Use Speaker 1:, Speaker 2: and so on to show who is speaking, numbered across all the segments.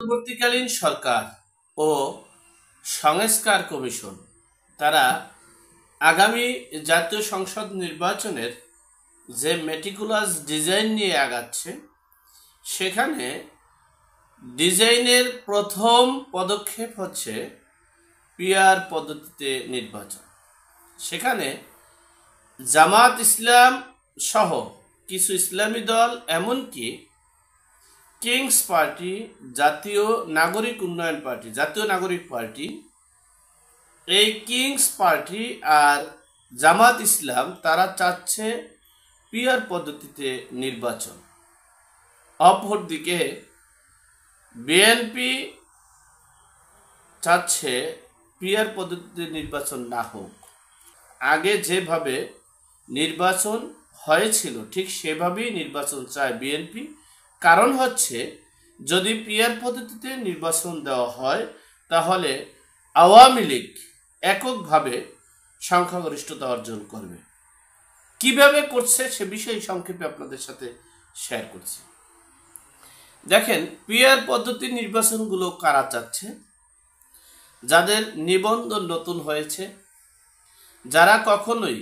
Speaker 1: পরবর্তীকালীন সরকার ও সংস্কার কমিশন তারা আগামী জাতীয় সংসদ নির্বাচনের যে মেটিকুলাস ডিজাইন নিয়ে আগাচ্ছে, সেখানে ডিজাইনের প্রথম পদক্ষেপ হচ্ছে পিআর পদ্ধতিতে নির্বাচন। সেখানে জামাত ইসলাম সহ কিছু ইসলামী দল, এমনকি কিংস পার্টি, জাতীয় নাগরিক উন্নয়ন পার্টি, জাতীয় নাগরিক পার্টি, এই কিংস পার্টি আর জামাত ইসলাম তারা চাচ্ছে পিআর পদ্ধতিতে নির্বাচন। অপরদিকে বিএনপি চাচ্ছে পিআর পদ্ধতিতে নির্বাচন না হোক, আগে যেভাবে নির্বাচন হয়েছিল ঠিক সেভাবেই নির্বাচন চায় বিএনপি। কারণ হচ্ছে, যদি পিআর পদ্ধতিতে নির্বাচন দেওয়া হয় তাহলে আওয়ামী লীগ এককভাবে সংখ্যাগরিষ্ঠতা অর্জন করবে। কিভাবে করছে সে বিষয়ে সংক্ষেপে আপনাদের সাথে শেয়ার করছি। দেখেন, পিআর পদ্ধতির নির্বাচনগুলো কারা চাচ্ছে? যাদের নিবন্ধন নতুন হয়েছে, যারা কখনোই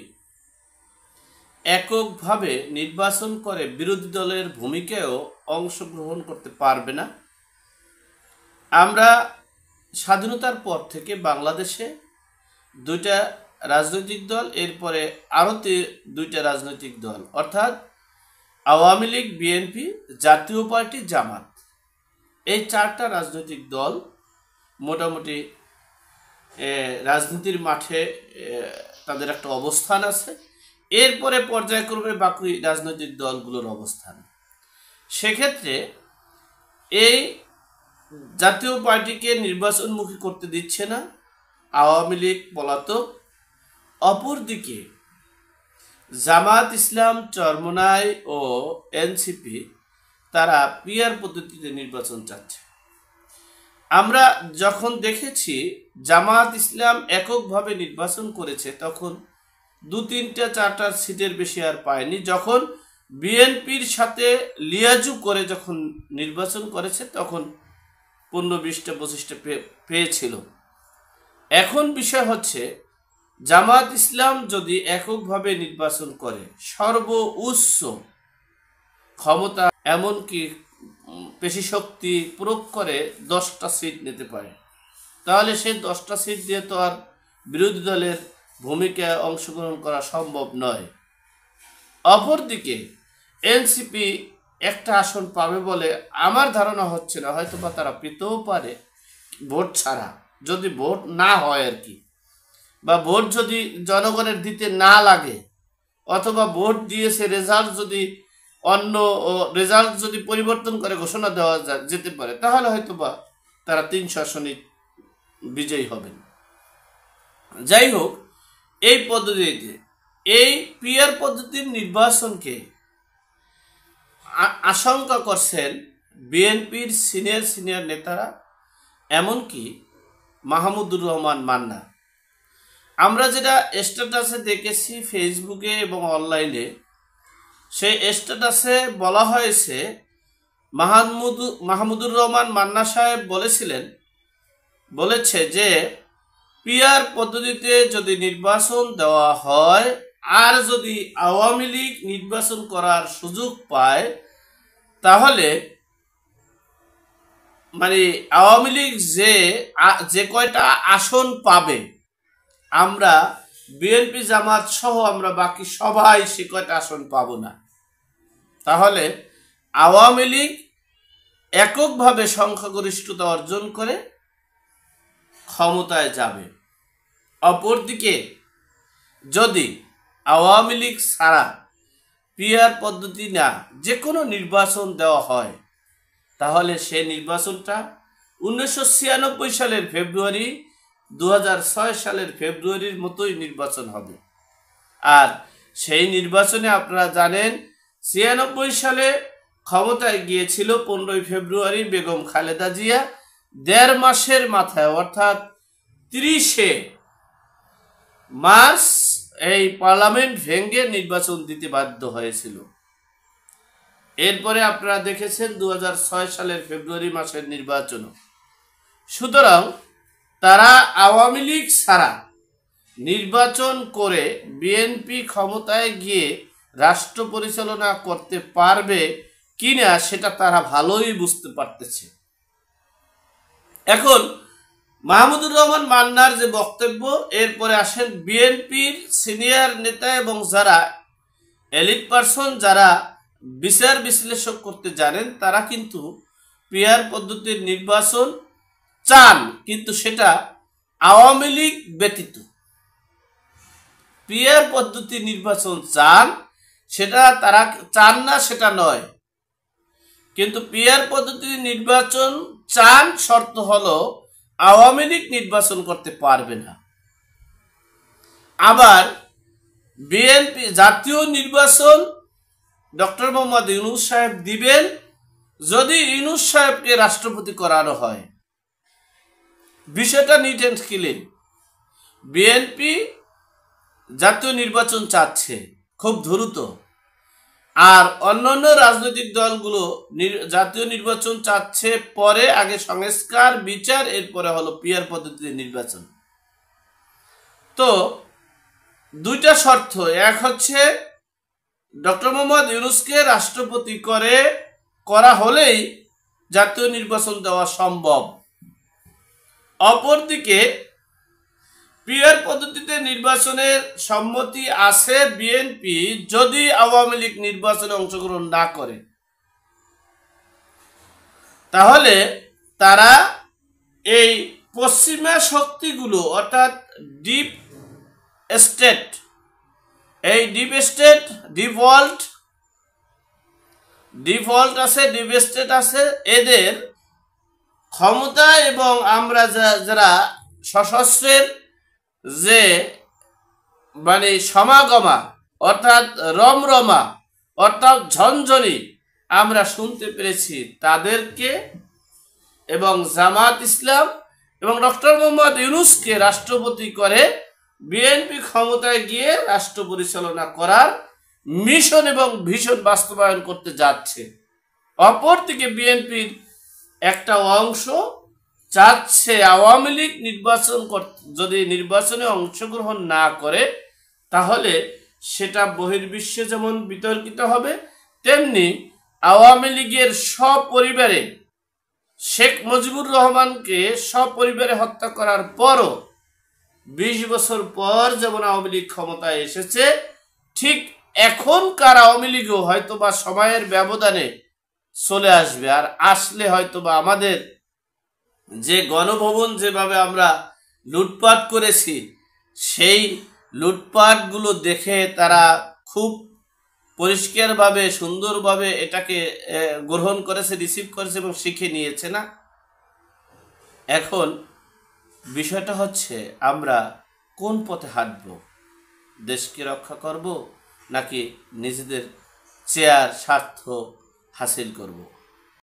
Speaker 1: এককভাবে নির্বাচন করে বিরোধী দলের ভূমিকায়ও অংশগ্রহণ করতে পারবে না। আমরা স্বাধীনতার পর থেকে বাংলাদেশে দুইটা রাজনৈতিক দল, এরপরে আরও দুইটা রাজনৈতিক দল, অর্থাৎ আওয়ামী লীগ, বিএনপি, জাতীয় পার্টি, জামাত, এই চারটা রাজনৈতিক দল মোটামুটি রাজনীতির মাঠে তাদের একটা অবস্থান আছে। এরপরে পর্যায়ক্রমে বাকি রাজনৈতিক দলগুলোর অবস্থান। সেক্ষেত্রে এই জাতীয় পার্টিকে নির্বাচনমুখী করতে দিচ্ছে না আওয়ামী লীগ পলাতক। অপরদিকে জামাত ইসলাম, চরমোনাই ও এনসিপি তারা পিআর পদ্ধতিতে নির্বাচন চাচ্ছে। আমরা যখন দেখেছি জামাত ইসলাম এককভাবে নির্বাচন করেছে, তখন 2-3-4টা সিটের বেশি আর পায়নি। যখন বিএনপির সাথে লিয়াজু করে যখন নির্বাচন করেছে, তখন 15-20-25টা পেয়েছিল। এখন বিষয় হচ্ছে, জামাত ইসলাম যদি এককভাবে নির্বাচন করে, সর্বোচ্চ ক্ষমতা এমনকি পেশি শক্তি প্রয়োগ করে 10টা সিট নিতে পারে, তাহলে সেই 10টা সিট দিয়ে তো আর বিরোধী দলের ভূমিকায় অংশগ্রহণ করা সম্ভব নয়। অপরদিকে এনসিপি একটা আসন পাবে বলে আমার ধারণা হচ্ছে না, হয়তো বা তারা পেতেও পারে ভোট ছাড়া, যদি ভোট না হয় আর কি, বা ভোট যদি জনগণের দিতে না লাগে, অথবা ভোট দিয়েছে রেজাল্ট যদি অন্য রেজাল্ট যদি পরিবর্তন করে ঘোষণা দেওয়া যেতে পারে, তাহলে হয়তো বা তারা 300 আসনে বিজয়ী হবেন। যাই হোক, এই পদ্ধতিতে এই পিআর পদ্ধতির নির্বাচনকে আশঙ্কা করছেন বিএনপির সিনিয়র নেতারা, এমনকি মাহমুদুর রহমান মান্না। আমরা যেটা স্ট্যাটাসে দেখেছি ফেসবুকে এবং অনলাইনে, সেই স্ট্যাটাসে বলা হয়েছে মাহমুদুর রহমান মান্না সাহেব বলেছে যে পিআর পদ্ধতিতে যদি নির্বাচন দেওয়া হয়, আর যদি আওয়ামী লীগ নির্বাচন করার সুযোগ পায়, তাহলে মানে আওয়ামী লীগ যে কয়টা আসন পাবে, আমরা বিএনপি, জামাত সহ আমরা বাকি সবাই সে কয়টা আসন পাবো না। তাহলে আওয়ামী লীগ এককভাবে সংখ্যাগরিষ্ঠতা অর্জন করে ক্ষমতায় যাবে। অপরদিকে যদি আওয়ামী লীগ ছাড়া পিআর পদ্ধতি না যে কোনো নির্বাচন দেওয়া হয়, তাহলে সে নির্বাচনটা 1996 সালের ফেব্রুয়ারি, 2006 সালের ফেব্রুয়ারির মতোই নির্বাচন হবে। আর সেই নির্বাচনে আপনারা জানেন 96 সালে ক্ষমতায় গিয়েছিল 15 ফেব্রুয়ারি বেগম খালেদা জিয়া। 1.5 মাসের মাথায়, অর্থাৎ 30 মার্চ এই পার্লামেন্ট ভেঙে নির্বাচন দিতে বাধ্য হয়েছিল। এরপরে আপনারা দেখেছেন 2006 সালের ফেব্রুয়ারি মাসের নির্বাচন। সুতরাং তারা আওয়ামী লীগ ছাড়া নির্বাচন করে বিএনপি ক্ষমতায় গিয়ে রাষ্ট্র পরিচালনা করতে পারবে কিনা সেটা তারা ভালোই বুঝতে পারতেছে। এখন মাহমুদুর রহমান মান্নার যে বক্তব্য, এরপরে আসেন বিএনপির সিনিয়র নেতা এবং যারা এলিট পারসন, যারা বিচার বিশ্লেষক করতে জানেন, তারা কিন্তু পিআর পদ্ধতির নির্বাচন চান, কিন্তু সেটা আওয়ামী লীগ ব্যতীত। পিআর পদ্ধতির নির্বাচন চান, সেটা তারা চান না সেটা নয়, কিন্তু পিআর পদ্ধতির নির্বাচন চান, শর্ত হলো আওয়ামী লীগ নির্বাচন করতে পারবে না। আবার বিএনপি জাতীয় নির্বাচন ডক্টর মোহাম্মদ ইউনূস সাহেব দিবেন যদি ইউনূস সাহেবকে রাষ্ট্রপতি করানো হয়। বিষয়টা নিট অ্যান্ড ক্লিন। বিএনপি জাতীয় নির্বাচন চাচ্ছে খুব দ্রুত, আর অন্যান্য রাজনৈতিক দলগুলো জাতীয় নির্বাচন চাচ্ছে পরে, আগে সংস্কার বিচার, এরপরে হলো পিআর পদ্ধতির নির্বাচন। তো দুইটা শর্ত, এক হচ্ছে ডক্টর মোহাম্মদ ইউনূসকে রাষ্ট্রপতি করা হলেই জাতীয় নির্বাচন দেওয়া সম্ভব। অপরদিকে পিআর পদ্ধতিতে নির্বাচনের সম্মতি আছে বিএনপি যদি আওয়ামী লীগ নির্বাচনে অংশগ্রহণ না করে, তাহলে তারা এই পশ্চিমা শক্তিগুলো অর্থাৎ ডিপ স্টেট, এই ডিপ স্টেট, ডিফল্ট আছে, ডিপ স্টেট আছে, এদের ক্ষমতা এবং আমরা যারা সশস্ত্রের যে মানে সমাগমা অর্থাৎ রমরমা অর্থাৎ ঝনঝনি আমরা শুনতে পেরেছি, তাদেরকে এবং জামাত ইসলাম এবং ডক্টর মোহাম্মদ ইউনূসকে রাষ্ট্রপতি করে বিএনপি ক্ষমতায় গিয়ে রাষ্ট্র পরিচালনা করার মিশন এবং ভিশন বাস্তবায়ন করতে যাচ্ছে। অপরদিকে বিএনপির একটা অংশ চাচ্ছে আওয়ামী লীগ যদি নির্বাচনে অংশগ্রহণ না করে, তাহলে সেটা বহির্বিশ্বে যেমন বিতর্কিত হবে, তেমনি আওয়ামী লীগের সপরিবারে শেখ মুজিবুর রহমানকে সপরিবারে হত্যা করার পরও 20 বছর পর যেমন আওয়ামী লীগ ক্ষমতায় এসেছে, ঠিক এখনকার আওয়ামী লীগও হয়তোবা সময়ের ব্যবধানে চলে আসবে। আর আসলে হয়তোবা আমাদের যে গণভবন যেভাবে আমরা লুটপাট করেছি, সেই লুটপাটগুলো দেখে তারা খুব পরিষ্কারভাবে সুন্দরভাবে এটাকে গ্রহণ করেছে, রিসিভ করেছে এবং শিখে নিয়েছে না। এখন বিষয়টা হচ্ছে আমরা কোন পথে হাঁটব, দেশকে রক্ষা করব নাকি নিজেদের চেয়ার স্বার্থ হাসিল করব।